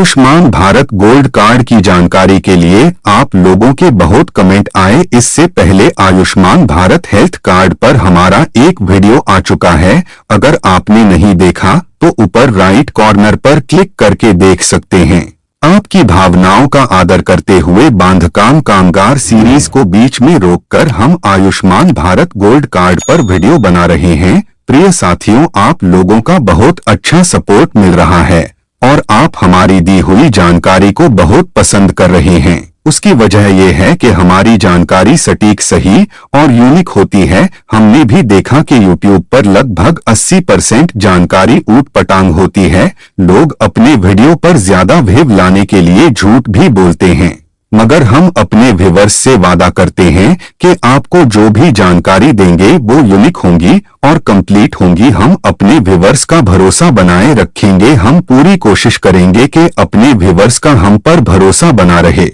Ayushman Bharat gold card की जानकारी के लिए आप लोगों के बहुत कमेंट आए। इससे पहले आयुष्मान भारत हेल्थ कार्ड पर हमारा एक वीडियो आ चुका है। अगर आपने नहीं देखा तो ऊपर राइट कॉर्नर पर क्लिक करके देख सकते हैं। आपकी भावनाओं का आदर करते हुए बांधकाम कामगार सीरीज को बीच में रोककर हम आयुष्मान भारत गोल्ड कार्ड पर वीडियो बना रहे हैं। प्रिय साथियों, आप लोगों का बहुत अच्छा सपोर्ट मिल रहा है और आप हमारी दी हुई जानकारी को बहुत पसंद कर रहे हैं। उसकी वजह यह है कि हमारी जानकारी सटीक, सही और यूनिक होती है। हमने भी देखा कि YouTube पर लगभग 80% जानकारी ऊट-पटांग होती है। लोग अपने वीडियो पर ज्यादा व्यूज लाने के लिए झूठ भी बोलते हैं, मगर हम अपने व्यूअर्स से वादा करते हैं कि आपको जो भी जानकारी देंगे वो यूनिक होंगी और कंप्लीट होंगी। हम अपने व्यूअर्स का भरोसा बनाए रखेंगे। हम पूरी कोशिश करेंगे कि अपने व्यूअर्स का हम पर भरोसा बना रहे।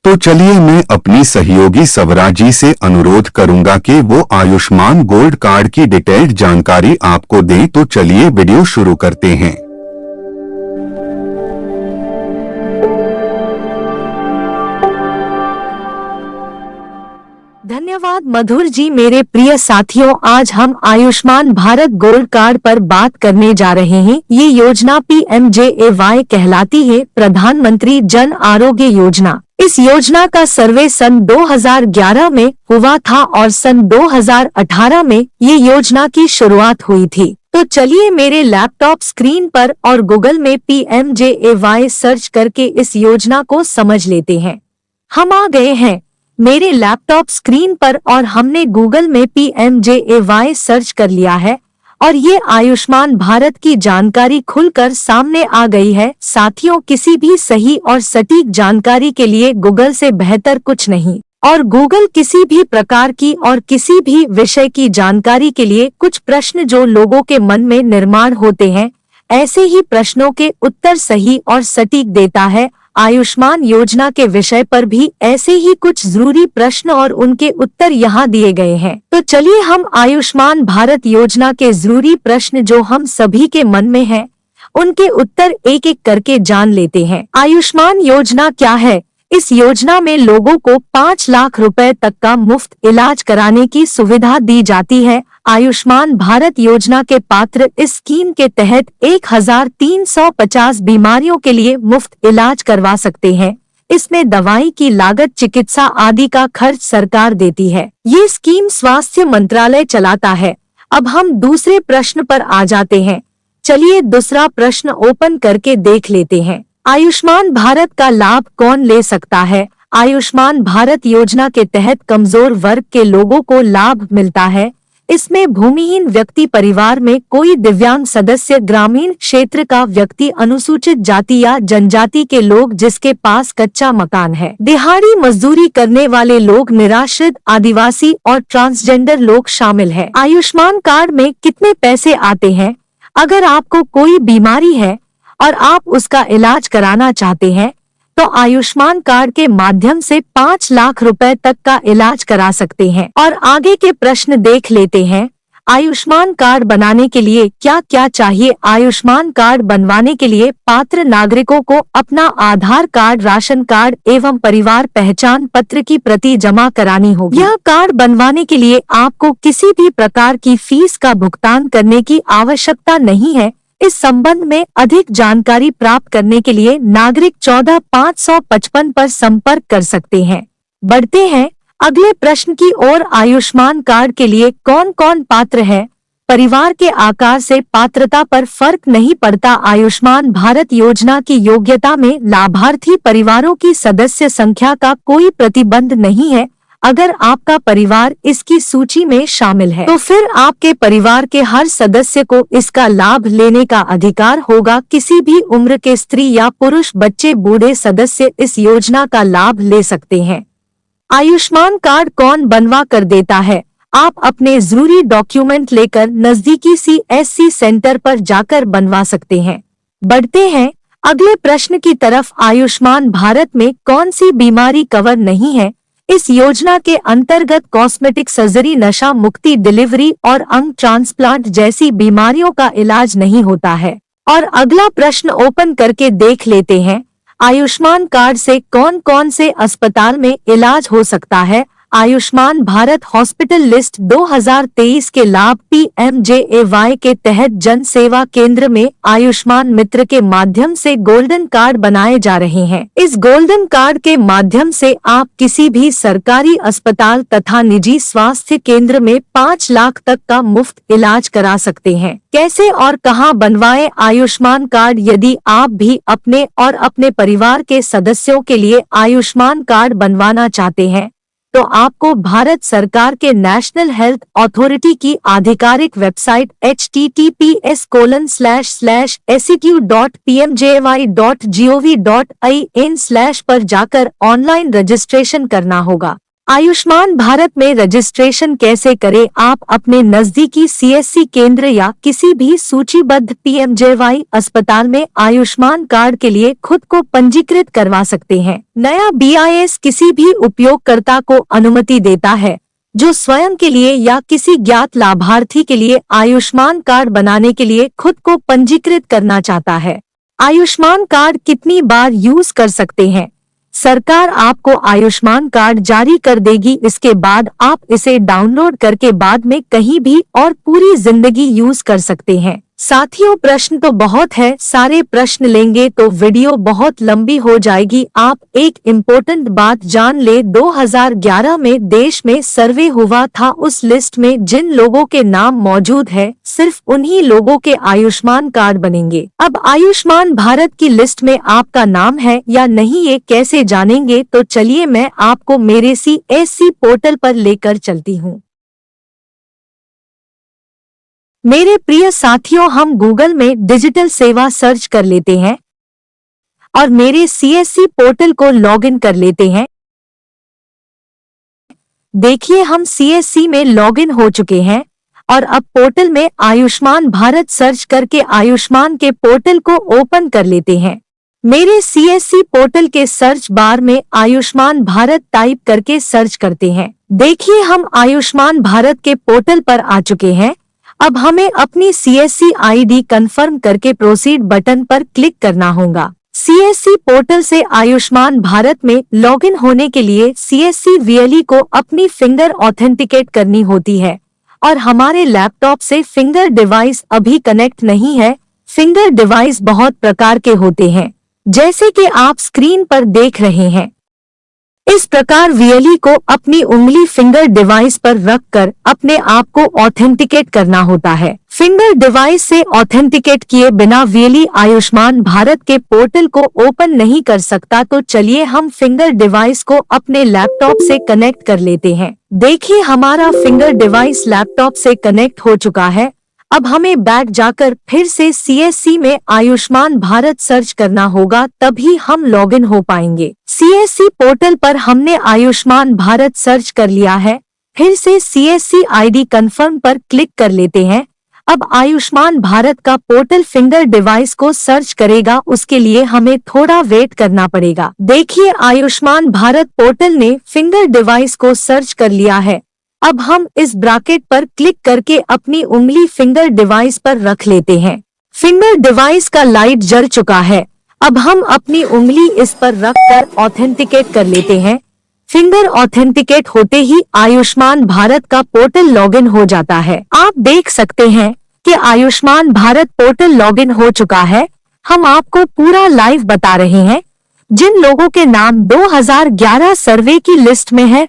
तो चलिए, मैं अपनी सहयोगी स्वरा जी से अनुरोध करूंगा कि वो आयुष्मान गोल्ड कार्ड की डिटेल्ड जानकारी आपको दें। तो चलिए वीडियो शुरू करते हैं। धन्यवाद मधुर जी। मेरे प्रिय साथियों, आज हम आयुष्मान भारत गोल्ड कार्ड पर बात करने जा रहे हैं। ये योजना PMJAY कहलाती है, प्रधानमंत्री जन आरोग्य योजना। इस योजना का सर्वे सन 2011 में हुआ था और सन 2018 में ये योजना की शुरुआत हुई थी। तो चलिए मेरे लैपटॉप स्क्रीन पर और गूगल में PMJAY सर्च करके इस योजना को समझ लेते हैं। हम आ गए हैं मेरे लैपटॉप स्क्रीन पर और हमने गूगल में PMJAY सर्च कर लिया है और ये आयुष्मान भारत की जानकारी खुलकर सामने आ गई है। साथियों, किसी भी सही और सटीक जानकारी के लिए गूगल से बेहतर कुछ नहीं। और गूगल किसी भी प्रकार की और किसी भी विषय की जानकारी के लिए कुछ प्रश्न जो लोगों के मन में निर्माण होते हैं, ऐसे ही प्रश्नों के उत्तर सही और सटीक देता है। आयुष्मान योजना के विषय पर भी ऐसे ही कुछ जरूरी प्रश्न और उनके उत्तर यहाँ दिए गए हैं। तो चलिए हम आयुष्मान भारत योजना के जरूरी प्रश्न जो हम सभी के मन में हैं, उनके उत्तर एक एक करके जान लेते हैं। आयुष्मान योजना क्या है? इस योजना में लोगों को 5 लाख रुपए तक का मुफ्त इलाज कराने की सुविधा दी जाती है। आयुष्मान भारत योजना के पात्र इस स्कीम के तहत 1350 बीमारियों के लिए मुफ्त इलाज करवा सकते हैं। इसमें दवाई की लागत, चिकित्सा आदि का खर्च सरकार देती है। ये स्कीम स्वास्थ्य मंत्रालय चलाता है। अब हम दूसरे प्रश्न पर आ जाते हैं। चलिए दूसरा प्रश्न ओपन करके देख लेते हैं। आयुष्मान भारत का लाभ कौन ले सकता है? आयुष्मान भारत योजना के तहत कमजोर वर्ग के लोगों को लाभ मिलता है। इसमें भूमिहीन व्यक्ति, परिवार में कोई दिव्यांग सदस्य, ग्रामीण क्षेत्र का व्यक्ति, अनुसूचित जाति या जनजाति के लोग जिसके पास कच्चा मकान है, दिहाड़ी मजदूरी करने वाले लोग, निराश्रित, आदिवासी और ट्रांसजेंडर लोग शामिल है। आयुष्मान कार्ड में कितने पैसे आते हैं? अगर आपको कोई बीमारी है और आप उसका इलाज कराना चाहते हैं तो आयुष्मान कार्ड के माध्यम से 5 लाख रुपए तक का इलाज करा सकते हैं। और आगे के प्रश्न देख लेते हैं। आयुष्मान कार्ड बनाने के लिए क्या क्या चाहिए? आयुष्मान कार्ड बनवाने के लिए पात्र नागरिकों को अपना आधार कार्ड, राशन कार्ड एवं परिवार पहचान पत्र की प्रति जमा करानी होगी। यह कार्ड बनवाने के लिए आपको किसी भी प्रकार की फीस का भुगतान करने की आवश्यकता नहीं है। इस संबंध में अधिक जानकारी प्राप्त करने के लिए नागरिक 14 555 पर संपर्क कर सकते हैं। बढ़ते हैं अगले प्रश्न की ओर। आयुष्मान कार्ड के लिए कौन कौन पात्र है? परिवार के आकार से पात्रता पर फर्क नहीं पड़ता। आयुष्मान भारत योजना की योग्यता में लाभार्थी परिवारों की सदस्य संख्या का कोई प्रतिबंध नहीं है। अगर आपका परिवार इसकी सूची में शामिल है तो फिर आपके परिवार के हर सदस्य को इसका लाभ लेने का अधिकार होगा। किसी भी उम्र के स्त्री या पुरुष, बच्चे, बूढ़े सदस्य इस योजना का लाभ ले सकते हैं। आयुष्मान कार्ड कौन बनवा कर देता है? आप अपने जरूरी डॉक्यूमेंट लेकर नजदीकी CSC सेंटर पर जाकर बनवा सकते हैं। बढ़ते हैं अगले प्रश्न की तरफ। आयुष्मान भारत में कौन सी बीमारी कवर नहीं है? इस योजना के अंतर्गत कॉस्मेटिक सर्जरी, नशा मुक्ति, डिलीवरी और अंग ट्रांसप्लांट जैसी बीमारियों का इलाज नहीं होता है। और अगला प्रश्न ओपन करके देख लेते हैं। आयुष्मान कार्ड से कौन कौन से अस्पताल में इलाज हो सकता है? आयुष्मान भारत हॉस्पिटल लिस्ट 2023 के लाभ PMJAY के तहत जन सेवा केंद्र में आयुष्मान मित्र के माध्यम से गोल्डन कार्ड बनाए जा रहे हैं। इस गोल्डन कार्ड के माध्यम से आप किसी भी सरकारी अस्पताल तथा निजी स्वास्थ्य केंद्र में 5 लाख तक का मुफ्त इलाज करा सकते हैं। कैसे और कहां बनवाएं आयुष्मान कार्ड? यदि आप भी अपने और अपने परिवार के सदस्यों के लिए आयुष्मान कार्ड बनवाना चाहते हैं तो आपको भारत सरकार के नेशनल हेल्थ अथॉरिटी की आधिकारिक वेबसाइट https://secu.pmjay.gov.in/ पर जाकर ऑनलाइन रजिस्ट्रेशन करना होगा। आयुष्मान भारत में रजिस्ट्रेशन कैसे करें? आप अपने नजदीकी CSC केंद्र या किसी भी सूचीबद्ध PMJAY अस्पताल में आयुष्मान कार्ड के लिए खुद को पंजीकृत करवा सकते हैं। नया BIS किसी भी उपयोगकर्ता को अनुमति देता है जो स्वयं के लिए या किसी ज्ञात लाभार्थी के लिए आयुष्मान कार्ड बनाने के लिए खुद को पंजीकृत करना चाहता है। आयुष्मान कार्ड कितनी बार यूज कर सकते हैं? सरकार आपको आयुष्मान कार्ड जारी कर देगी, इसके बाद आप इसे डाउनलोड करके बाद में कहीं भी और पूरी जिंदगी यूज कर सकते हैं। साथियों, प्रश्न तो बहुत है, सारे प्रश्न लेंगे तो वीडियो बहुत लंबी हो जाएगी। आप एक इम्पोर्टेंट बात जान ले, 2011 में देश में सर्वे हुआ था, उस लिस्ट में जिन लोगों के नाम मौजूद है सिर्फ उन्हीं लोगों के आयुष्मान कार्ड बनेंगे। अब आयुष्मान भारत की लिस्ट में आपका नाम है या नहीं ये कैसे जानेंगे? तो चलिए मैं आपको मेरे CSC पोर्टल पर लेकर चलती हूँ। मेरे प्रिय साथियों, हम गूगल में डिजिटल सेवा सर्च कर लेते हैं और मेरे CSC पोर्टल को लॉगिन कर लेते हैं। देखिए हम CSC में लॉगिन हो चुके हैं और अब पोर्टल में आयुष्मान भारत सर्च करके आयुष्मान के पोर्टल को ओपन कर लेते हैं। मेरे CSC पोर्टल के सर्च बार में आयुष्मान भारत टाइप करके सर्च करते हैं। देखिए हम आयुष्मान भारत के पोर्टल पर आ चुके हैं। अब हमें अपनी CSC ID कंफर्म करके प्रोसीड बटन पर क्लिक करना होगा। CSC पोर्टल से आयुष्मान भारत में लॉगिन होने के लिए CSC VLE को अपनी फिंगर ऑथेंटिकेट करनी होती है और हमारे लैपटॉप से फिंगर डिवाइस अभी कनेक्ट नहीं है। फिंगर डिवाइस बहुत प्रकार के होते हैं, जैसे कि आप स्क्रीन पर देख रहे हैं। इस प्रकार VLE को अपनी उंगली फिंगर डिवाइस पर रखकर अपने आप को ऑथेंटिकेट करना होता है। फिंगर डिवाइस से ऑथेंटिकेट किए बिना VLE आयुष्मान भारत के पोर्टल को ओपन नहीं कर सकता। तो चलिए हम फिंगर डिवाइस को अपने लैपटॉप से कनेक्ट कर लेते हैं। देखिए हमारा फिंगर डिवाइस लैपटॉप से कनेक्ट हो चुका है। अब हमें बैक जाकर फिर से CSC में आयुष्मान भारत सर्च करना होगा, तभी हम लॉगिन हो पाएंगे। CSC पोर्टल पर हमने आयुष्मान भारत सर्च कर लिया है। फिर से CSC ID कंफर्म पर क्लिक कर लेते हैं। अब आयुष्मान भारत का पोर्टल फिंगर डिवाइस को सर्च करेगा, उसके लिए हमें थोड़ा वेट करना पड़ेगा। देखिए आयुष्मान भारत पोर्टल ने फिंगर डिवाइस को सर्च कर लिया है। अब हम इस ब्रैकेट पर क्लिक करके अपनी उंगली फिंगर डिवाइस पर रख लेते हैं। फिंगर डिवाइस का लाइट जल चुका है। अब हम अपनी उंगली इस पर रखकर ऑथेंटिकेट कर लेते हैं। फिंगर ऑथेंटिकेट होते ही आयुष्मान भारत का पोर्टल लॉगिन हो जाता है। आप देख सकते हैं कि आयुष्मान भारत पोर्टल लॉगिन हो चुका है। हम आपको पूरा लाइव बता रहे हैं। जिन लोगों के नाम 2011 सर्वे की लिस्ट में है,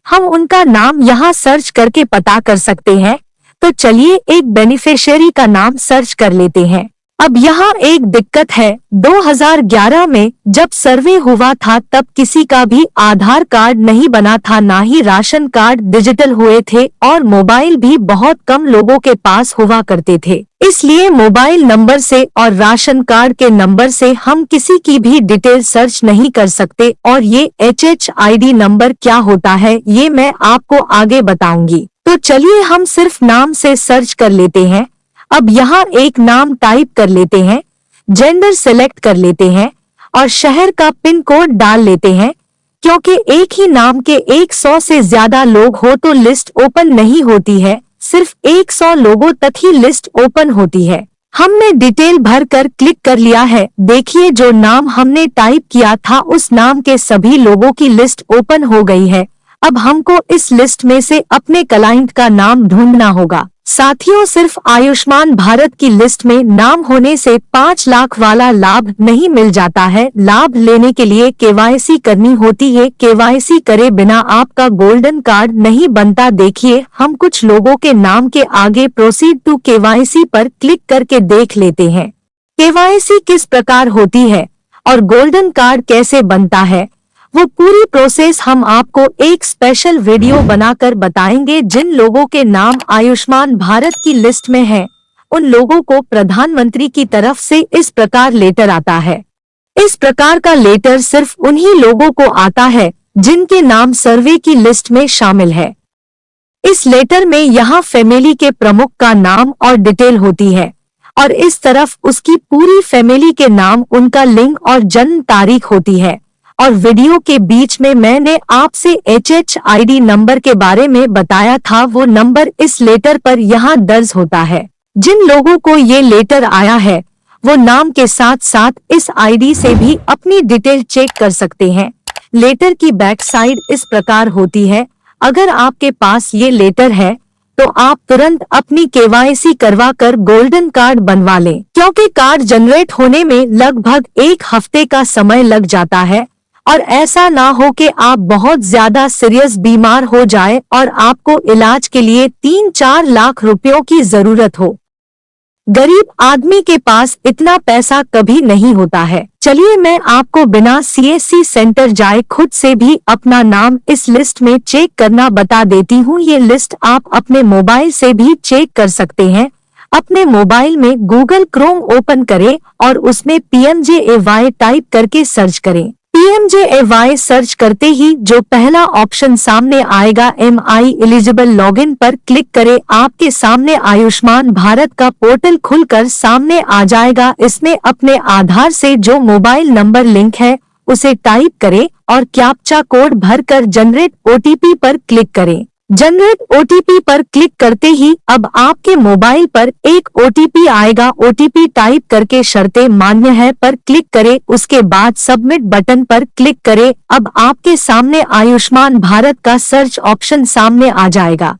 हम उनका नाम यहाँ सर्च करके पता कर सकते हैं। तो चलिए एक बेनिफिशियरी का नाम सर्च कर लेते हैं। अब यहाँ एक दिक्कत है, 2011 में जब सर्वे हुआ था तब किसी का भी आधार कार्ड नहीं बना था, ना ही राशन कार्ड डिजिटल हुए थे और मोबाइल भी बहुत कम लोगों के पास हुआ करते थे। इसलिए मोबाइल नंबर से और राशन कार्ड के नंबर से हम किसी की भी डिटेल सर्च नहीं कर सकते। और ये HHID नंबर क्या होता है ये मैं आपको आगे बताऊंगी। तो चलिए हम सिर्फ नाम से सर्च कर लेते हैं। अब यहाँ एक नाम टाइप कर लेते हैं, जेंडर सेलेक्ट कर लेते हैं और शहर का पिन कोड डाल लेते हैं। क्योंकि एक ही नाम के 100 से ज्यादा लोग हो तो लिस्ट ओपन नहीं होती है, सिर्फ 100 लोगों तक ही लिस्ट ओपन होती है। हमने डिटेल भर कर क्लिक कर लिया है। देखिए जो नाम हमने टाइप किया था उस नाम के सभी लोगों की लिस्ट ओपन हो गई है। अब हमको इस लिस्ट में से अपने क्लाइंट का नाम ढूंढना होगा। साथियों, सिर्फ आयुष्मान भारत की लिस्ट में नाम होने से 5 लाख वाला लाभ नहीं मिल जाता है। लाभ लेने के लिए केवाईसी करनी होती है। केवाईसी करे बिना आपका गोल्डन कार्ड नहीं बनता। देखिए, हम कुछ लोगों के नाम के आगे प्रोसीड टू केवाईसी पर क्लिक करके देख लेते हैं केवाईसी किस प्रकार होती है और गोल्डन कार्ड कैसे बनता है। वो पूरी प्रोसेस हम आपको एक स्पेशल वीडियो बनाकर बताएंगे। जिन लोगों के नाम आयुष्मान भारत की लिस्ट में है, उन लोगों को प्रधानमंत्री की तरफ से इस प्रकार लेटर आता है। इस प्रकार का लेटर सिर्फ उन्हीं लोगों को आता है जिनके नाम सर्वे की लिस्ट में शामिल है। इस लेटर में यहाँ फैमिली के प्रमुख का नाम और डिटेल होती है और इस तरफ उसकी पूरी फैमिली के नाम, उनका लिंग और जन्म तारीख होती है। और वीडियो के बीच में मैंने आपसे HHID नंबर के बारे में बताया था, वो नंबर इस लेटर पर यहाँ दर्ज होता है। जिन लोगों को ये लेटर आया है वो नाम के साथ साथ इस ID से भी अपनी डिटेल चेक कर सकते हैं। लेटर की बैक साइड इस प्रकार होती है। अगर आपके पास ये लेटर है तो आप तुरंत अपनी केवाईसी करवा कर गोल्डन कार्ड बनवा लें, क्योंकि कार्ड जनरेट होने में लगभग 1 हफ्ते का समय लग जाता है। और ऐसा ना हो कि आप बहुत ज्यादा सीरियस बीमार हो जाए और आपको इलाज के लिए 3-4 लाख रुपयों की जरूरत हो। गरीब आदमी के पास इतना पैसा कभी नहीं होता है। चलिए मैं आपको बिना CSC सेंटर जाए खुद से भी अपना नाम इस लिस्ट में चेक करना बता देती हूँ। ये लिस्ट आप अपने मोबाइल से भी चेक कर सकते हैं। अपने मोबाइल में गूगल क्रोम ओपन करें और उसमें PMJAY टाइप करके सर्च करें। PMJAY सर्च करते ही जो पहला ऑप्शन सामने आएगा MI एलिजिबल लॉगिन पर क्लिक करें। आपके सामने आयुष्मान भारत का पोर्टल खुलकर सामने आ जाएगा। इसमें अपने आधार से जो मोबाइल नंबर लिंक है उसे टाइप करें और कैप्चा कोड भरकर जनरेट OTP पर क्लिक करें। जनरेट OTP पर क्लिक करते ही अब आपके मोबाइल पर एक OTP आएगा। OTP टाइप करके शर्तें मान्य है पर क्लिक करें। उसके बाद सबमिट बटन पर क्लिक करें। अब आपके सामने आयुष्मान भारत का सर्च ऑप्शन सामने आ जाएगा।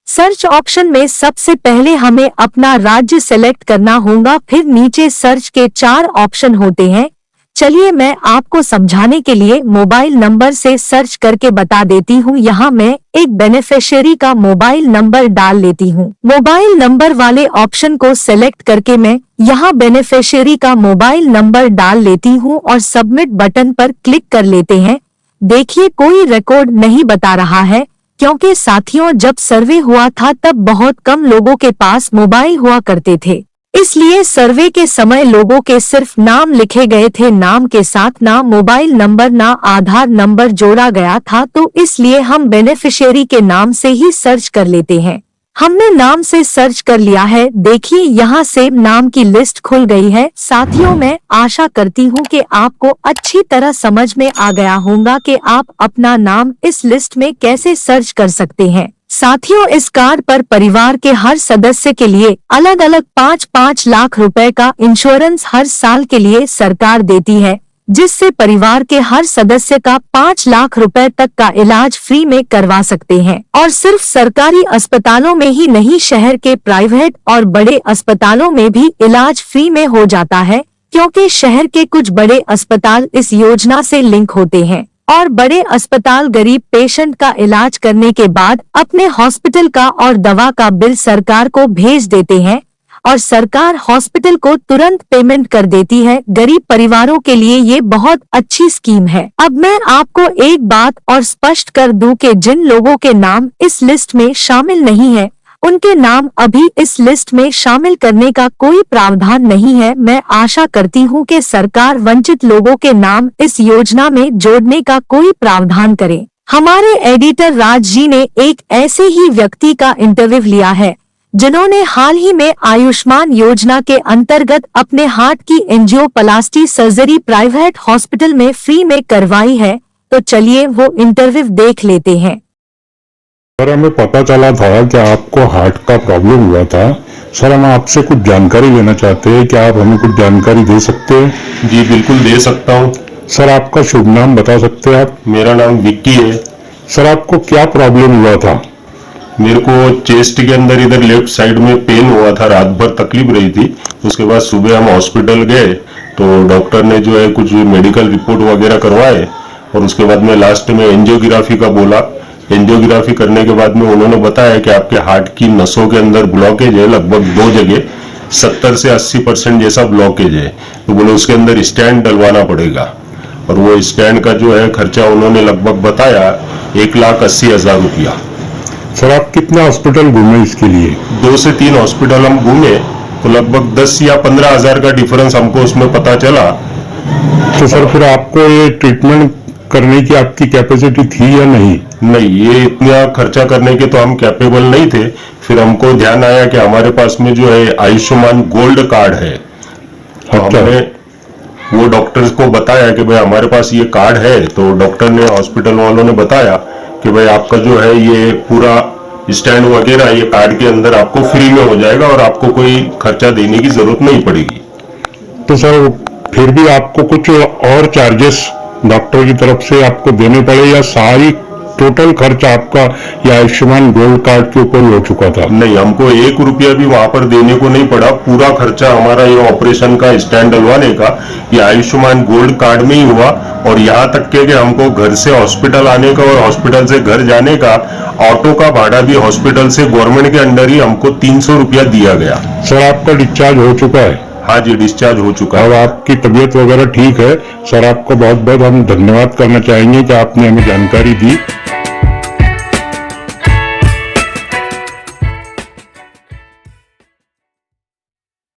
सर्च ऑप्शन में सबसे पहले हमें अपना राज्य सेलेक्ट करना होगा, फिर नीचे सर्च के 4 ऑप्शन होते हैं। चलिए मैं आपको समझाने के लिए मोबाइल नंबर से सर्च करके बता देती हूँ। यहाँ मैं एक बेनिफिशियरी का मोबाइल नंबर डाल लेती हूँ। मोबाइल नंबर वाले ऑप्शन को सेलेक्ट करके मैं यहाँ बेनिफिशियरी का मोबाइल नंबर डाल लेती हूँ और सबमिट बटन पर क्लिक कर लेते हैं। देखिए कोई रिकॉर्ड नहीं बता रहा है, क्योंकि साथियों जब सर्वे हुआ था तब बहुत कम लोगों के पास मोबाइल हुआ करते थे, इसलिए सर्वे के समय लोगों के सिर्फ नाम लिखे गए थे। नाम के साथ ना मोबाइल नंबर ना आधार नंबर जोड़ा गया था, तो इसलिए हम बेनिफिशियरी के नाम से ही सर्च कर लेते हैं। हमने नाम से सर्च कर लिया है। देखिए यहाँ से नाम की लिस्ट खुल गई है। साथियों मैं आशा करती हूँ कि आपको अच्छी तरह समझ में आ गया होगा कि आप अपना नाम इस लिस्ट में कैसे सर्च कर सकते हैं। साथियों इस कार्ड पर परिवार के हर सदस्य के लिए अलग अलग 5-5 लाख रुपए का इंश्योरेंस हर साल के लिए सरकार देती है, जिससे परिवार के हर सदस्य का 5 लाख रुपए तक का इलाज फ्री में करवा सकते हैं। और सिर्फ सरकारी अस्पतालों में ही नहीं, शहर के प्राइवेट और बड़े अस्पतालों में भी इलाज फ्री में हो जाता है, क्योंकि शहर के कुछ बड़े अस्पताल इस योजना से लिंक होते हैं और बड़े अस्पताल गरीब पेशेंट का इलाज करने के बाद अपने हॉस्पिटल का और दवा का बिल सरकार को भेज देते हैं और सरकार हॉस्पिटल को तुरंत पेमेंट कर देती है। गरीब परिवारों के लिए ये बहुत अच्छी स्कीम है। अब मैं आपको एक बात और स्पष्ट कर दूं कि जिन लोगों के नाम इस लिस्ट में शामिल नहीं है, उनके नाम अभी इस लिस्ट में शामिल करने का कोई प्रावधान नहीं है। मैं आशा करती हूं कि सरकार वंचित लोगों के नाम इस योजना में जोड़ने का कोई प्रावधान करे। हमारे एडिटर राज जी ने एक ऐसे ही व्यक्ति का इंटरव्यू लिया है, जिन्होंने हाल ही में आयुष्मान योजना के अंतर्गत अपने हार्ट की एंजियोप्लास्टी सर्जरी प्राइवेट हॉस्पिटल में फ्री में करवाई है। तो चलिए वो इंटरव्यू देख लेते हैं। सर हमें पता चला था कि आपको हार्ट का प्रॉब्लम हुआ था। सर हम आपसे कुछ जानकारी लेना चाहते हैं, क्या आप हमें कुछ जानकारी दे सकते हैं? जी बिल्कुल दे सकता हूँ। सर आपका शुभ नाम बता सकते हैं आप? मेरा नाम विक्की है। सर आपको क्या प्रॉब्लम हुआ था? मेरे को चेस्ट के अंदर इधर लेफ्ट साइड में पेन हुआ था, रात भर तकलीफ रही थी। उसके बाद सुबह हम हॉस्पिटल गए तो डॉक्टर ने जो है कुछ मेडिकल रिपोर्ट वगैरह करवाए और उसके बाद में लास्ट में एंजियोग्राफी का बोला। एंजियोग्राफी करने के बाद में उन्होंने बताया कि आपके हार्ट की नसों के अंदर ब्लॉकेज है, लगभग 2 जगह 70 से 80% जैसा ब्लॉकेज है। तो बोले उसके अंदर स्टैंड डलवाना पड़ेगा और वो स्टैंड का जो है खर्चा उन्होंने लगभग बताया 1,80,000 रुपया। सर आप कितने हॉस्पिटल घूमे इसके लिए? 2 से 3 हॉस्पिटल हम घूमे तो लगभग 10 या 15,000 का डिफरेंस हमको उसमें पता चला। तो सर फिर आपको ये ट्रीटमेंट करने की आपकी कैपेसिटी थी या नहीं? नहीं, ये इतना खर्चा करने के तो हम कैपेबल नहीं थे। फिर हमको ध्यान आया कि हमारे पास में जो है आयुष्मान गोल्ड कार्ड है। तो अच्छा। हमने वो डॉक्टर्स को बताया कि भाई हमारे पास ये कार्ड है। तो डॉक्टर ने, हॉस्पिटल वालों ने बताया कि भाई आपका जो है ये पूरा स्टैंड वगैरह ये कार्ड के अंदर आपको फ्री में हो जाएगा और आपको कोई खर्चा देने की जरूरत नहीं पड़ेगी। तो सर फिर भी आपको कुछ और चार्जेस डॉक्टर की तरफ से आपको देने पड़े या सारी टोटल खर्चा आपका ये आयुष्मान गोल्ड कार्ड के ऊपर ही हो चुका था? नहीं, हमको 1 रुपया भी वहां पर देने को नहीं पड़ा। पूरा खर्चा हमारा ये ऑपरेशन का स्टैंड डलवाने का ये आयुष्मान गोल्ड कार्ड में ही हुआ। और यहाँ तक के कि हमको घर से हॉस्पिटल आने का और हॉस्पिटल से घर जाने का ऑटो का भाड़ा भी हॉस्पिटल से गवर्नमेंट के अंडर ही हमको 300 रुपया दिया गया। सर आपका डिस्चार्ज हो चुका है? हाँ जी, डिस्चार्ज हो चुका अब है। आपकी तबीयत वगैरह ठीक है। सर आपको बहुत बहुत हम धन्यवाद करना चाहेंगे कि आपने हमें जानकारी दी।